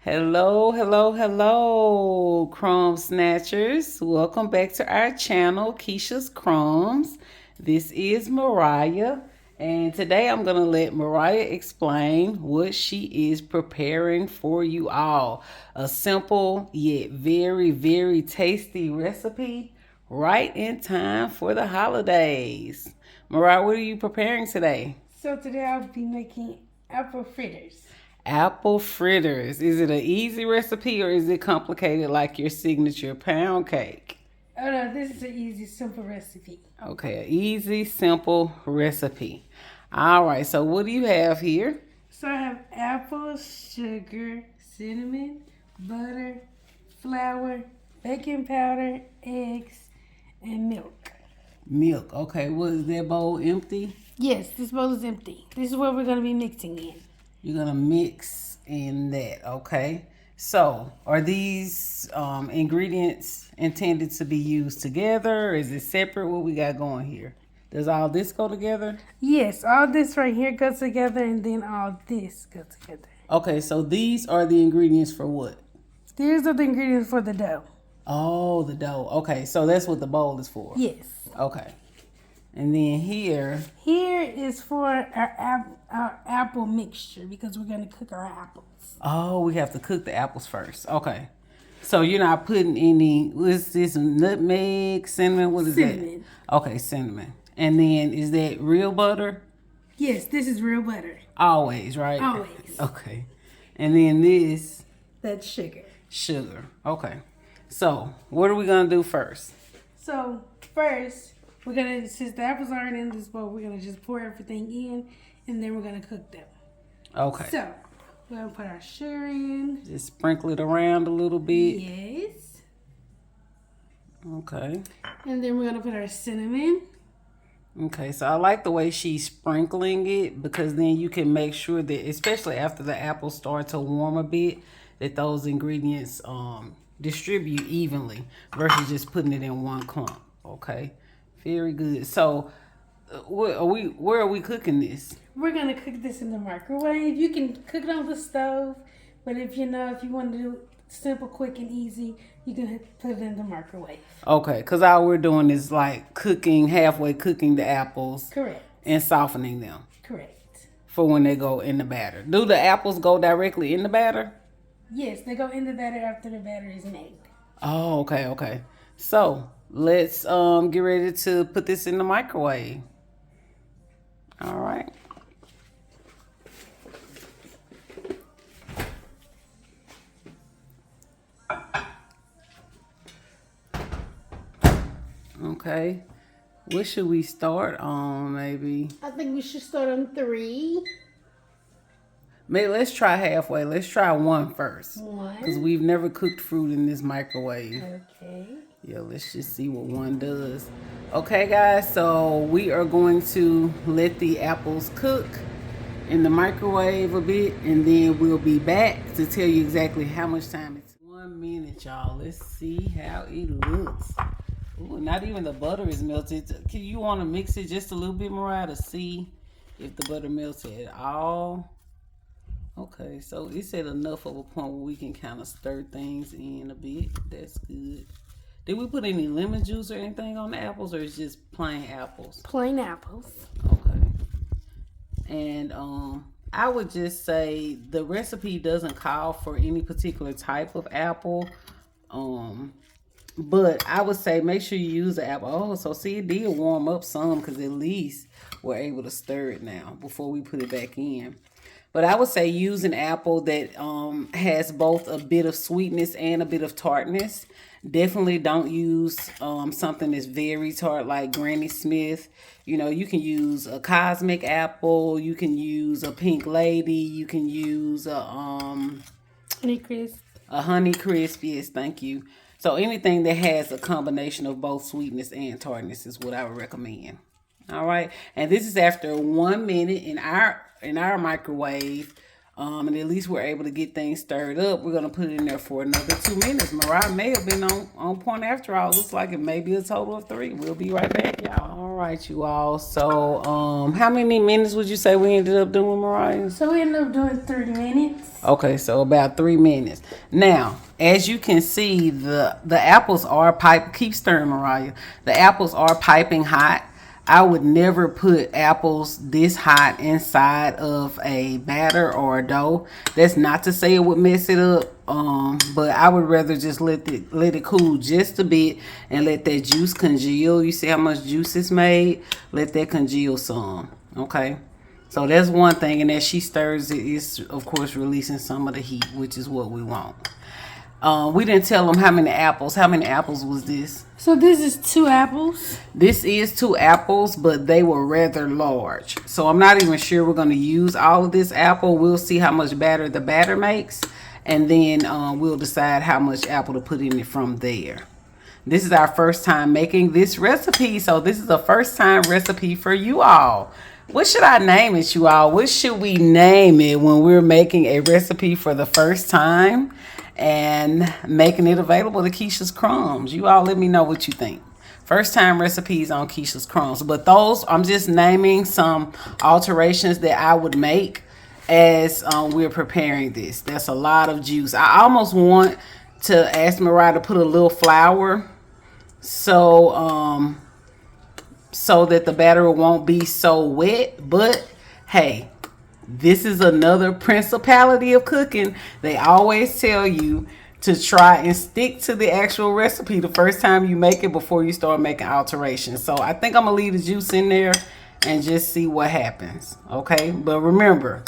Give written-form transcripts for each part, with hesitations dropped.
Hello, hello, hello, crumb snatchers. Welcome back to our channel, Keisha's Crumbs. This is Mariah, and today I'm going to let Mariah explain what she is preparing for you all. A simple yet very, very tasty recipe right in time for the holidays. Mariah, what are you preparing today? So today I'll be making apple fritters. Apple fritters. Is it an easy recipe or is it complicated like your signature pound cake? Oh no, this is an easy, simple recipe. Okay, an easy, simple recipe. All right, so what do you have here? So I have apples, sugar, cinnamon, butter, flour, baking powder, eggs, and milk. Milk. Okay, was that bowl empty? Yes, this bowl is empty. This is what we're going to be mixing in. You're going to mix in that, okay? So, are these ingredients intended to be used together? Or is it separate? What we got going here? Does all this go together? Yes, all this right here goes together and then all this goes together. Okay, so these are the ingredients for what? These are the ingredients for the dough. Oh, the dough. Okay, so that's what the bowl is for. Yes. Okay. And then here is for our apple mixture because we're going to cook our apples. oh, we have to cook the apples first. Okay. So you're not putting any, what's this, nutmeg, cinnamon? What is Cinnamon. that? Okay, cinnamon. And then is that real butter? Yes, this is real butter. Always, right? Always. Okay. And then this? That's sugar. Sugar. Okay. So what are we going to do first? So first, we're going to, since the apples aren't in this bowl, we're going to just pour everything in and then we're going to cook them. Okay. So we're going to put our sugar in. Just sprinkle it around a little bit. Yes. Okay. And then we're going to put our cinnamon. Okay, so I like the way she's sprinkling it because then you can make sure that, especially after the apples start to warm a bit, that those ingredients distribute evenly versus just putting it in one clump. Okay, very good. So, where are we cooking this? We're going to cook this in the microwave. You can cook it on the stove, but if you want to do simple, quick, and easy, you can put it in the microwave. Okay, because all we're doing is like halfway cooking the apples. Correct. And softening them. Correct. For when they go in the batter. Do the apples go directly in the batter? Yes, they go in the batter after the batter is made. Oh, okay, okay. So let's get ready to put this in the microwave. All right. Okay. What should we start on, maybe? I think we should start on 3. Maybe let's try halfway. Let's try one first. One. Because we've never cooked fruit in this microwave. Okay. Yeah, let's just see what one does. Okay, guys, so we are going to let the apples cook in the microwave a bit, and then we'll be back to tell you exactly how much time it's. 1 minute, y'all. Let's see how it looks. Ooh, not even the butter is melted. You want to mix it just a little bit, Mariah, to see if the butter melted at all? Okay, so it's at enough of a point where we can kind of stir things in a bit. That's good. Did we put any lemon juice or anything on the apples, or it's just plain apples? Plain apples. Okay. And I would just say the recipe doesn't call for any particular type of apple. But I would say make sure you use the apple. Oh, so see, it did warm up some because at least we're able to stir it now before we put it back in. But I would say use an apple that has both a bit of sweetness and a bit of tartness. Definitely don't use something that's very tart like Granny Smith. You know, you can use a cosmic apple. You can use a pink lady. You can use a Honey Crisp. A Honey Crisp, yes, thank you. So anything that has a combination of both sweetness and tartness is what I would recommend. All right, and this is after 1 minute in our microwave. And at least we're able to get things stirred up. We're gonna put it in there for another 2 minutes. Mariah may have been on point after all. Looks like it may be a total of 3. We'll be right back, y'all. All right, you all. So, how many minutes would you say we ended up doing, Mariah? So we ended up doing 3 minutes. Okay, so about 3 minutes. Now, as you can see, the apples are keep stirring, Mariah. The apples are piping hot. I would never put apples this hot inside of a batter or a dough. That's not to say it would mess it up, but I would rather just let it cool just a bit and let that juice congeal. You see how much juice is made? Let that congeal some, okay? So that's one thing, and as she stirs it, it's of course releasing some of the heat, which is what we want. We didn't tell them how many apples. How many apples was this? So this is 2 apples. This is 2 apples, but they were rather large. So I'm not even sure we're going to use all of this apple. We'll see how much batter the batter makes, and then we'll decide how much apple to put in it from there. This is our first time making this recipe, so this is a first time recipe for you all. What should I name it, you all? What should we name it when we're making a recipe for the first time and making it available to Keisha's Crumbs? You all let me know what you think. First time recipes on Keisha's Crumbs. But those, I'm just naming some alterations that I would make as we're preparing this. That's a lot of juice. I almost want to ask Mariah to put a little flour so that the batter won't be so wet. But hey, this is another principality of cooking. They always tell you to try and stick to the actual recipe the first time you make it before you start making alterations. So I think I'm gonna leave the juice in there and just see what happens, okay? But remember,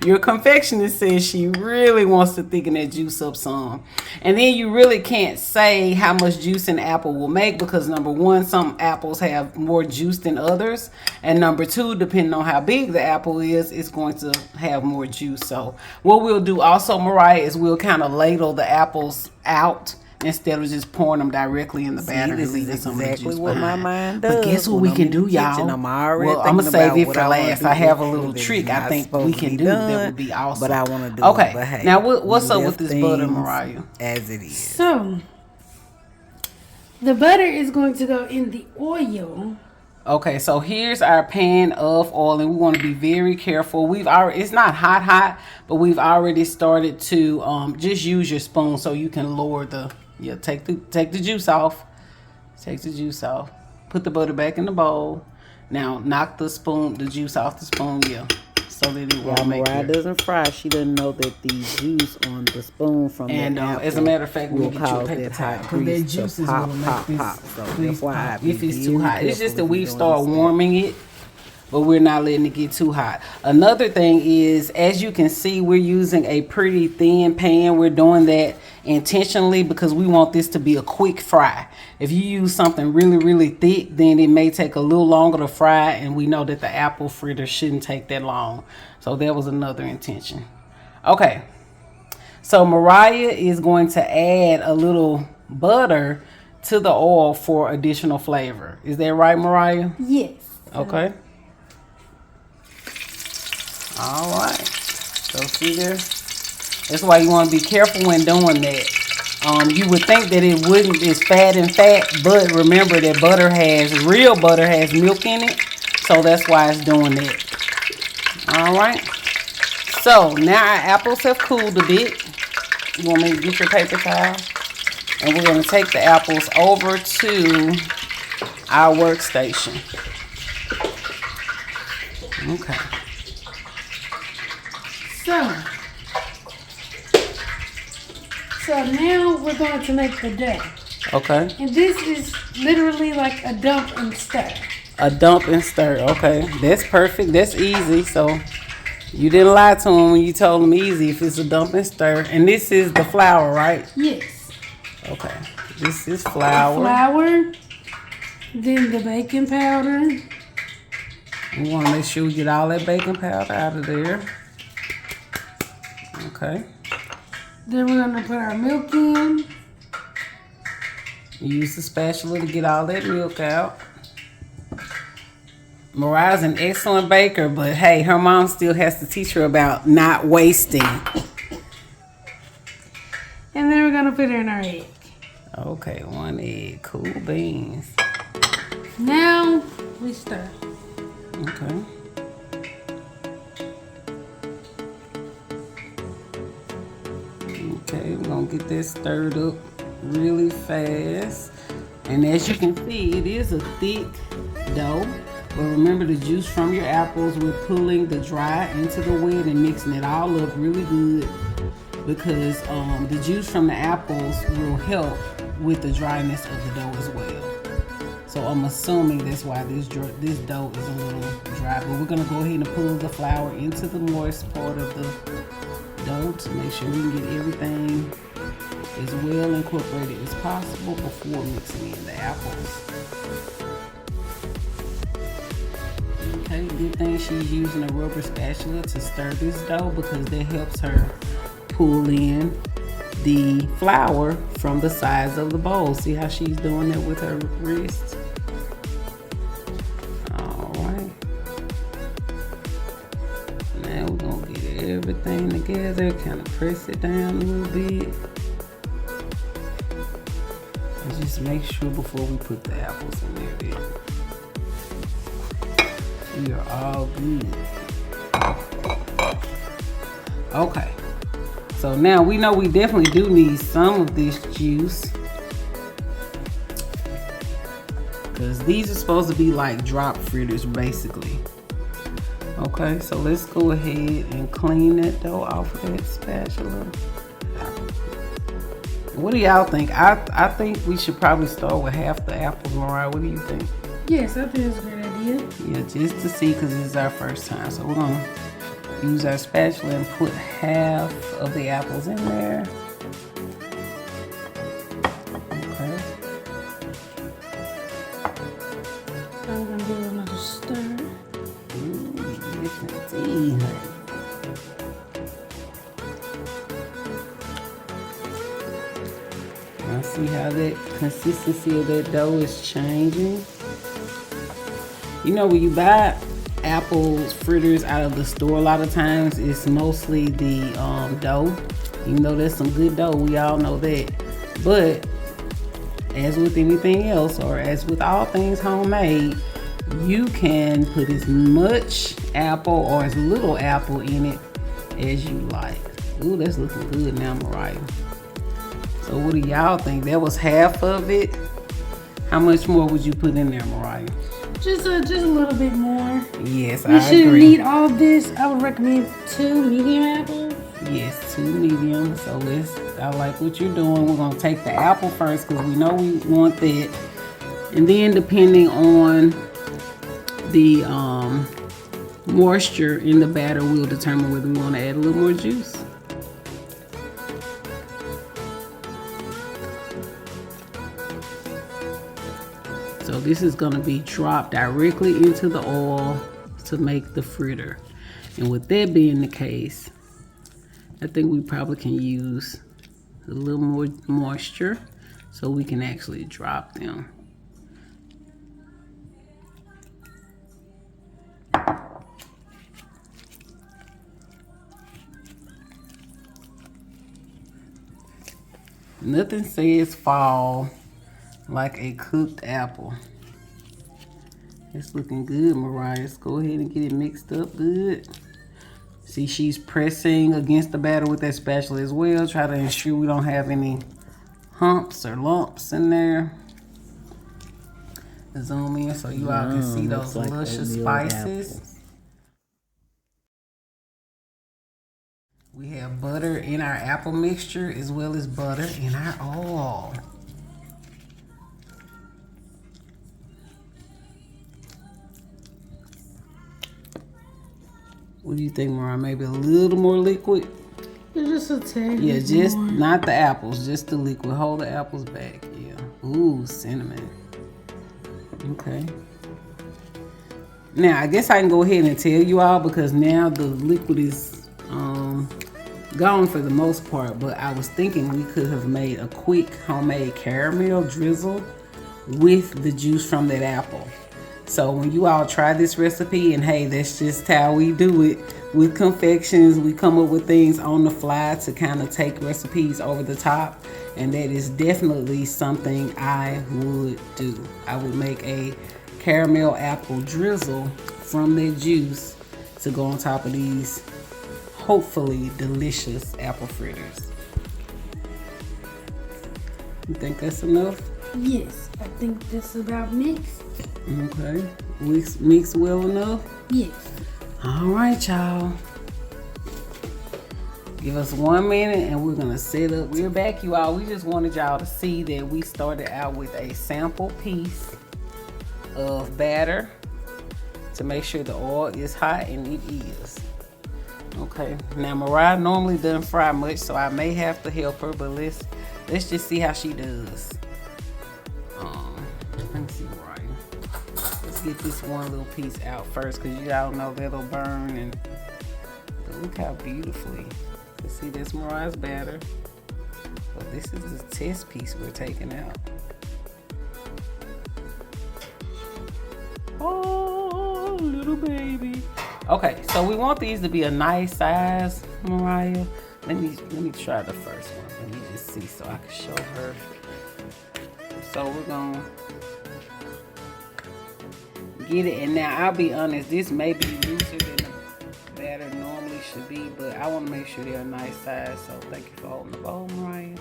your confectionist says she really wants to thicken that juice up some. And then you really can't say how much juice an apple will make, because number one, some apples have more juice than others. And number two, depending on how big the apple is, it's going to have more juice. So what we'll do also, Mariah, is we'll kind of ladle the apples out instead of just pouring them directly in the batter. This is exactly what my mind does. But guess what we can do, y'all? I'm gonna save it for last. I have a little trick I think we can do that would be awesome. But I want to do okay. it. But hey, now what's up with this butter, Mariah? As it is. So the butter is going to go in the oil. Okay, so here's our pan of oil, and we want to be very careful. It's not hot, but we've already started to just use your spoon so you can lower take the juice off. Take the juice off. Put the butter back in the bowl. Now knock the juice off the spoon, so that it won't make Mariah doesn't fry. She doesn't know that the juice on the spoon from the apple, as a matter of fact, we'll get you a paper that towel, hot because that grease juice to is pop, going to pop, make pop. this So grease FYI, pop if it's be too very hot. It's just that careful we've if you're started doing warming it, but we're not letting it get too hot. Another thing is, as you can see, we're using a pretty thin pan. We're doing that intentionally because we want this to be a quick fry. If you use something really, really thick, then it may take a little longer to fry, and we know that the apple fritter shouldn't take that long. So that was another intention. Okay, so Mariah is going to add a little butter to the oil for additional flavor. Is that right, Mariah? Yes. Okay. All right. So see there? That's why you want to be careful when doing that. You would think that it wouldn't, it's fat and fat, but remember that real butter has milk in it. So that's why it's doing that. All right. So now our apples have cooled a bit. You want me to get your paper towel? And we're going to take the apples over to our workstation. Okay. So now we're going to make the dough. Okay. And this is literally like a dump and stir. A dump and stir. Okay. That's perfect. That's easy. So you didn't lie to him when you told him easy if it's a dump and stir. And this is the flour, right? Yes. Okay. This is flour. Flour. Then the baking powder. We want to make sure we get all that baking powder out of there. Okay. Then we're going to put our milk in. Use the spatula to get all that milk out. Mariah's an excellent baker, but hey, her mom still has to teach her about not wasting. And then we're gonna put it in our egg. Okay, 1 egg. Cool beans. Now we stir. Okay. Okay, we're gonna get this stirred up really fast. And as you can see, it is a thick dough. But remember, the juice from your apples, we're pulling the dry into the wet and mixing it all up really good, because the juice from the apples will help with the dryness of the dough as well. So I'm assuming that's why this dough is a little dry. But we're gonna go ahead and pull the flour into the moist part of the dough to make sure we can get everything as well incorporated as possible before mixing in the apples. Okay, good thing she's using a rubber spatula to stir this dough, because that helps her pull in the flour from the sides of the bowl. See how she's doing that with her wrist? Alright. Now we're gonna get everything together, kind of press it down a little bit. And just make sure before we put the apples in there that we are all good. Okay. So now we know we definitely do need some of this juice, because these are supposed to be like drop fritters basically. Okay, so let's go ahead and clean that dough off of that spatula. What do y'all think? I think we should probably start with half the apples. Mariah, what do you think? Yes, I think it's a great idea. Yeah, just to see, because this is our first time. So we're gonna use our spatula and put half of the apples in there. Okay. I'm gonna do another stir. Ooh, you can see, honey. Now see how that consistency of that dough is changing. You know, when you buy apples fritters out of the store, a lot of times it's mostly the dough. Even though there's some good dough, we all know that. But as with anything else, or as with all things homemade, you can put as much apple or as little apple in it as you like. Ooh, that's looking good now, Mariah. So what do y'all think? That was half of it. How much more would you put in there, Mariah? Just a little bit more. Yes, You I shouldn't agree. need all this. I would recommend 2 medium apples. Yes, 2 medium. So I like what you're doing. We're gonna take the apple first, because we know we want that. And then depending on the moisture in the batter, we'll determine whether we want to add a little more juice. So this is going to be dropped directly into the oil to make the fritter. And with that being the case, I think we probably can use a little more moisture so we can actually drop them. Nothing says fall like a cooked apple. It's looking good, Mariah. Let's go ahead and get it mixed up good. See, she's pressing against the batter with that spatula as well. Try to ensure we don't have any humps or lumps in there. Zoom in so you all can see those like luscious spices. We have butter in our apple mixture as well as butter in our oil. What do you think, Mariah? Maybe a little more liquid? Just a tad. Yeah, just more. not the apples, just the liquid. Hold the apples back. Yeah. Ooh, cinnamon. Okay. Now, I guess I can go ahead and tell you all, because now the liquid is gone for the most part, but I was thinking we could have made a quick homemade caramel drizzle with the juice from that apple. So when you all try this recipe, and hey, that's just how we do it with confections. We come up with things on the fly to kind of take recipes over the top, and that is definitely something I would do. I would make a caramel apple drizzle from that juice to go on top of these hopefully delicious apple fritters. You think that's enough? Yes, I think this about mixed. Okay. Mix well enough? Yes. All right, y'all. Give us 1 minute and we're gonna set up. We're back, you all. We just wanted y'all to see that we started out with a sample piece of batter to make sure the oil is hot, and it is. Okay. Now Mariah normally doesn't fry much, so I may have to help her, but let's just see how she does. Let me see, Mariah. Let's get this one little piece out first, because y'all know that'll burn. And look how beautifully. Let's see, that's Mariah's batter. But this is the test piece we're taking out. Oh, little baby. Okay, so we want these to be a nice size, Mariah. Let me try the first one. Let me just see so I can show her. So we're gonna get it, and now I'll be honest, this may be looser than the batter normally should be, but I want to make sure they're a nice size. So thank you for holding the bowl, Mariah.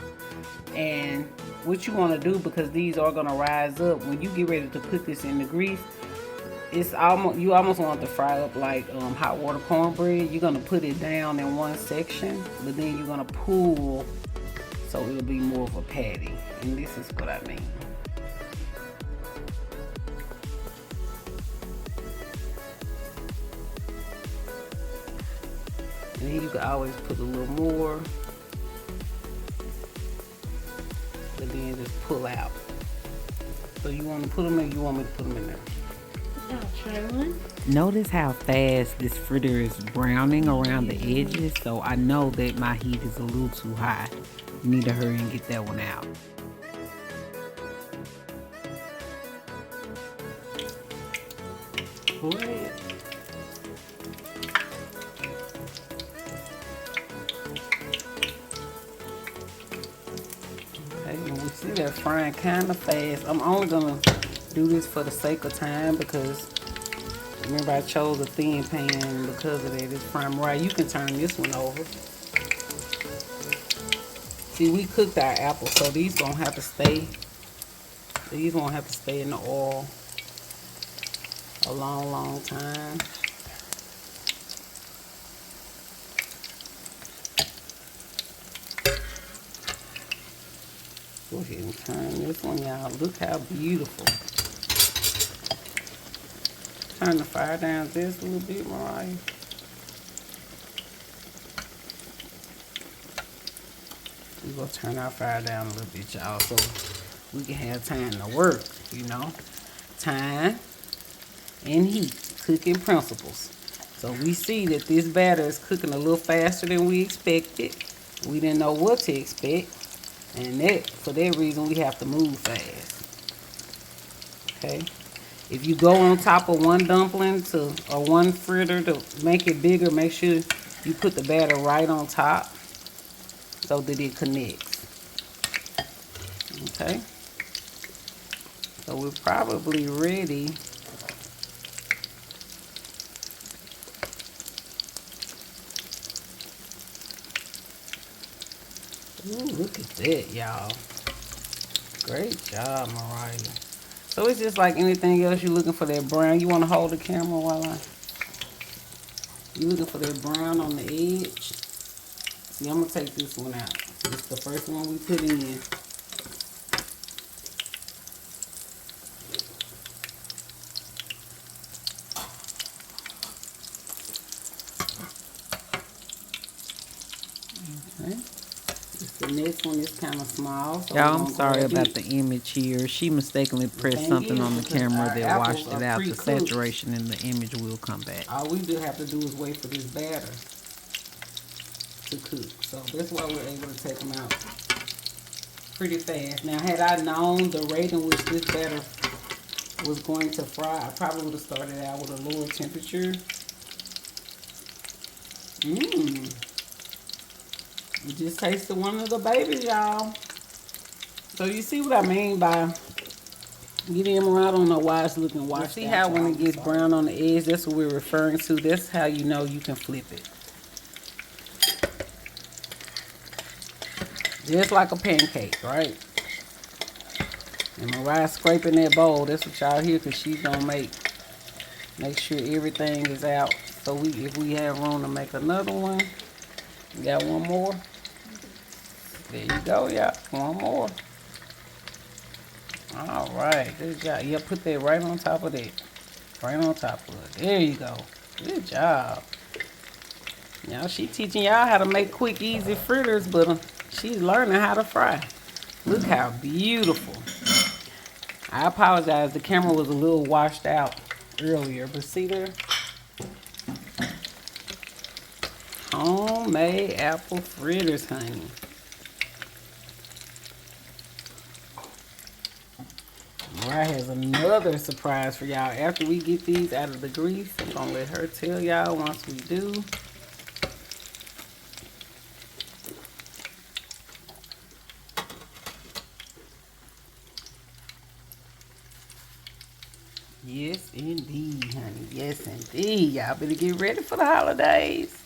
And what you want to do, because these are gonna rise up when you get ready to put this in the grease, it's almost, you almost want to fry up like hot water cornbread. You're gonna put it down in one section, but then you're gonna pull so it'll be more of a patty. And this is what I mean. And then you can always put a little more, but then just pull out. So you want to put them in, you want me to put them in there? I'll try one. Notice how fast this fritter is browning around the edges, so I know that my heat is a little too high. You need to hurry and get that one out. Go ahead. Okay, and we see that frying kind of fast. I'm only gonna do this for the sake of time, because remember I chose a thin pan because of that. It's frying. Right, you can turn this one over. See, we cooked our apples, so these won't have to stay. These won't have to stay in the oil a long, long time. Go ahead and turn this one, y'all. Look how beautiful. Turn the fire down just a little bit, Mariah. We're going to turn our fire down a little bit, y'all, so we can have time to work, you know. Time and heat, cooking principles. So we see that this batter is cooking a little faster than we expected. We didn't know what to expect, and that, for that reason, we have to move fast. Okay. If you go on top of one dumpling or one fritter to make it bigger, make sure you put the batter right on top so that it connects. Okay. So we're probably ready. Ooh, look at that, y'all. Great job, Mariah. So it's just like anything else. You're looking for that brown. You want to hold the camera while you're looking for that brown on the edge. See, I'm going to take this one out. It's the first one we put in. Okay. The next one is kind of small. So y'all, I'm sorry about the image here. She mistakenly pressed something on the camera that washed it out. The saturation in the image will come back. All we do have to do is wait for this batter to cook. So that's why we're able to take them out pretty fast. Now, had I known the rate in which this batter was going to fry, I probably would have started out with a lower temperature. You just tasted one of the babies, y'all. So you see what I mean by getting them around. I don't know why it's looking washed. See how when it gets brown on the edge, that's what we're referring to. That's how you know you can flip it. Just like a pancake, right? And Mariah scraping that bowl. That's what y'all hear, because she's gonna make sure everything is out. So if we have room to make another one, we got one more. There you go, y'all. One more. All right, good job. Yeah, put that right on top of that. Right on top of it. There you go. Good job. Y'all, she teaching y'all how to make quick, easy fritters, but she's learning how to fry. Look how beautiful. I apologize. The camera was a little washed out earlier, but see there? Homemade apple fritters, honey. Mariah has another surprise for y'all. After we get these out of the grease, I'm gonna let her tell y'all once we do. Yes, indeed, honey. Yes, indeed. Y'all better get ready for the holidays.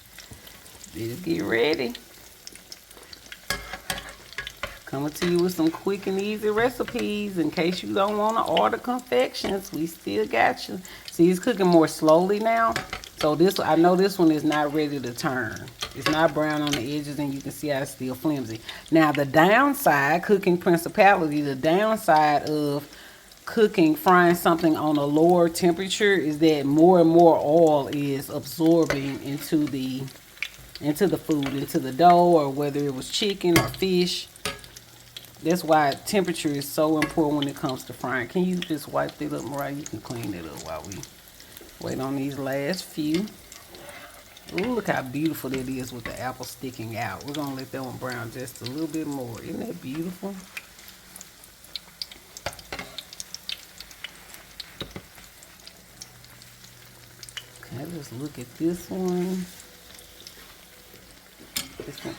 Better get ready. Coming to you with some quick and easy recipes. In case you don't want to order confections, we still got you. See, it's cooking more slowly now. So this, I know this one is not ready to turn. It's not brown on the edges, and you can see how it's still flimsy. Now, the downside, cooking principality, the downside of frying something on a lower temperature is that more and more oil is absorbing into the food, into the dough, or whether it was chicken or fish. That's why temperature is so important when it comes to frying. Can you just wipe it up, Mariah? You can clean it up while we wait on these last few. Ooh, look how beautiful that is with the apple sticking out. We're going to let that one brown just a little bit more. Isn't that beautiful? Okay, let's look at this one. This one.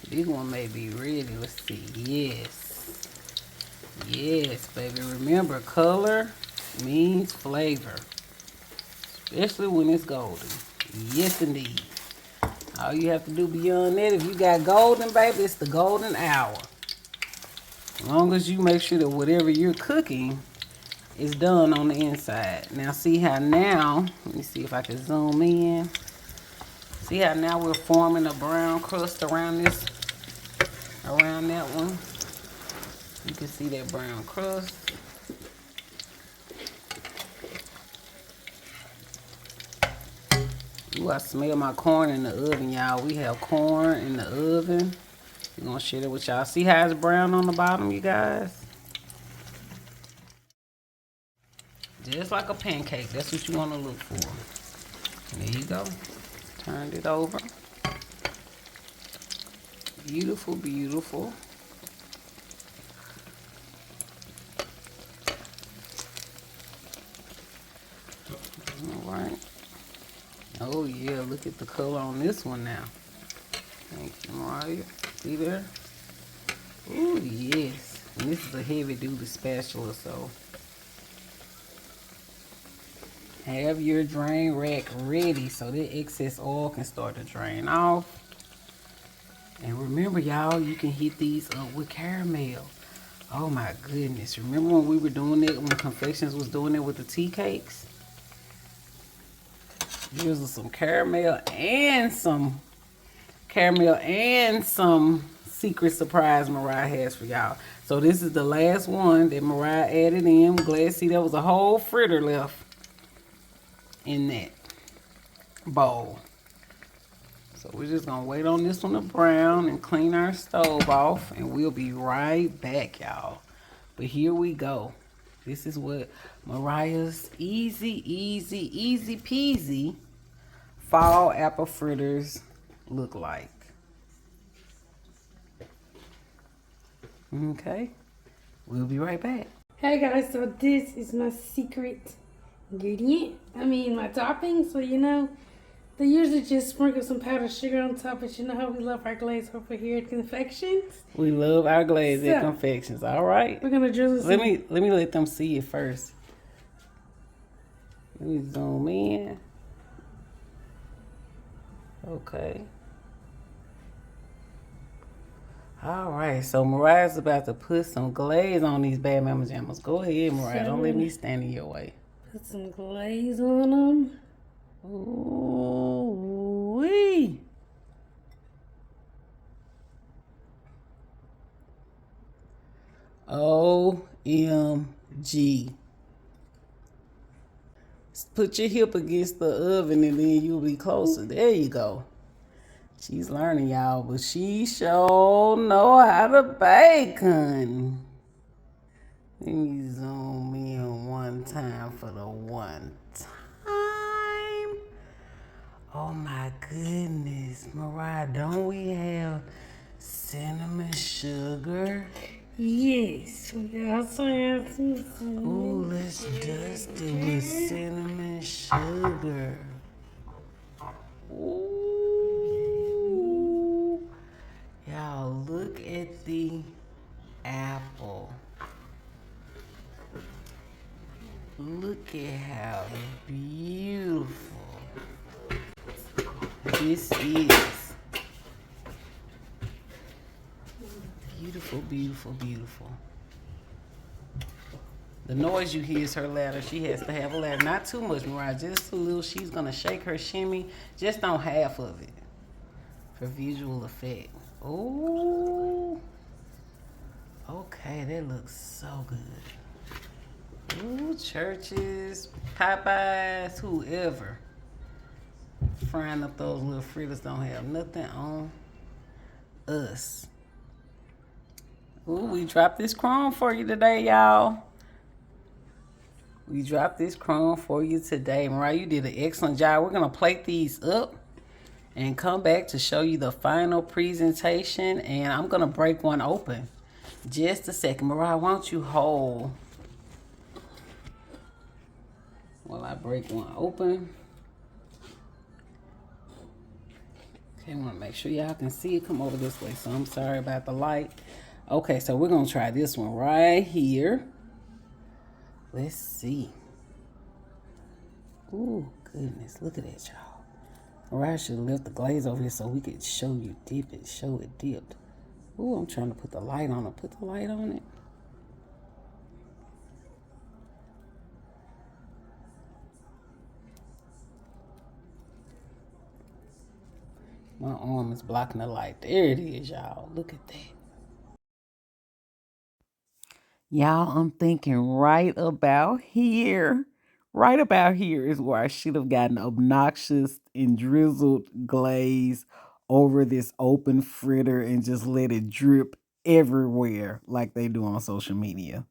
This one may be ready. Let's see. Yes. Yes, baby. Remember, color means flavor. Especially when it's golden. Yes, indeed. All you have to do beyond that, if you got golden, baby, it's the golden hour. As long as you make sure that whatever you're cooking is done on the inside. Now, see how now, let me see if I can zoom in. See how now we're forming a brown crust around that one. You can see that brown crust. Ooh, I smell my corn in the oven, y'all. We have corn in the oven. We're gonna share it with y'all. See how it's brown on the bottom, you guys? Just like a pancake. That's what you want to look for. There you go. Turned it over. Beautiful, beautiful. All right. Oh yeah, look at the color on this one now. Thank you, Mariah. See there? Oh yes. And this is a heavy duty spatula, so have your drain rack ready so that excess oil can start to drain off. And remember, y'all, you can heat these up with caramel. Oh my goodness. Remember when we were doing it, when Confections was doing it with the tea cakes? Here's some caramel and some secret surprise Mariah has for y'all. So this is the last one that Mariah added in. I'm glad to see there was a whole fritter left in that bowl. So we're just gonna wait on this one to brown and clean our stove off, and we'll be right back, y'all. But here we go. This is what Mariah's easy peasy fall apple fritters look like. Okay, we'll be right back. Hey guys, so this is my secret ingredient. I mean, my topping. So they usually just sprinkle some powdered sugar on top, but you know how we love our glaze over here at Confections. We love our glaze at So, Confections. All right. We're gonna drizzle some. Let me let them see it first. Let me zoom in. Okay. All right, so Mariah's about to put some glaze on these bad mama jammers. Go ahead, Mariah. Don't let me stand in your way. Put some glaze on them. Ooh wee. OMG. Put your hip against the oven and then you'll be closer. There you go. She's learning, y'all, but she sure know how to bake, honey. Let me zoom in one time for the one time. Oh my goodness, Mariah, don't we have cinnamon sugar? Yes, we also have some. Ooh, let's dust it with cinnamon sugar. Ooh. Y'all, look at the apple. Look at how beautiful this is. Beautiful, beautiful, beautiful. The noise you hear is her ladder. She has to have a ladder. Not too much, Mariah. Just a little. She's going to shake her shimmy. Just on half of it. For visual effect. Ooh. Okay, that looks so good. Ooh, churches, Popeyes, whoever. Frying up those little fritters don't have nothing on us. Ooh, we dropped this crumb for you today, y'all. We dropped this crumb for you today. Mariah, you did an excellent job. We're going to plate these up and come back to show you the final presentation. And I'm going to break one open. Just a second. Mariah, why don't you hold while I break one open. Okay, I want to make sure y'all can see it. Come over this way. So I'm sorry about the light. Okay, so we're going to try this one right here. Let's see. Ooh, goodness. Look at that, y'all. Mariah should have left the glaze over here so we could show you dip it. Show it dipped. Ooh, I'm trying to put the light on it. Put the light on it. My arm is blocking the light. There it is, y'all. Look at that. Y'all, I'm thinking right about here. Right about here is where I should have gotten obnoxious and drizzled glaze over this open fritter and just let it drip everywhere like they do on social media.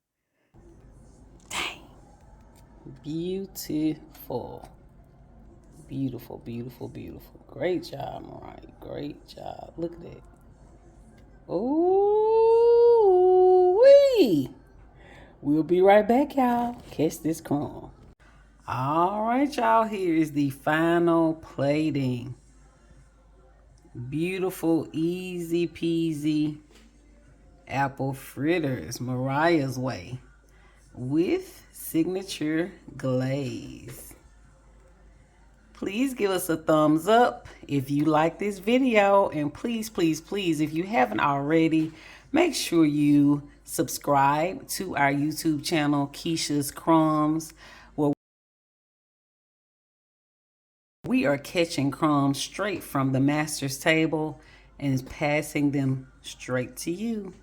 Dang. Beautiful. Beautiful, beautiful, beautiful. Great job, Mariah. Great job. Look at that. Ooh-wee. We'll be right back, y'all. Catch this crumb. All right, y'all. Here is the final plating. Beautiful, easy peasy apple fritters, Mariah's way, with signature glaze. Please give us a thumbs up if you like this video, and please, please, please, if you haven't already, make sure you subscribe to our YouTube channel, Keisha's Crumbs, where we are catching crumbs straight from the master's table and passing them straight to you.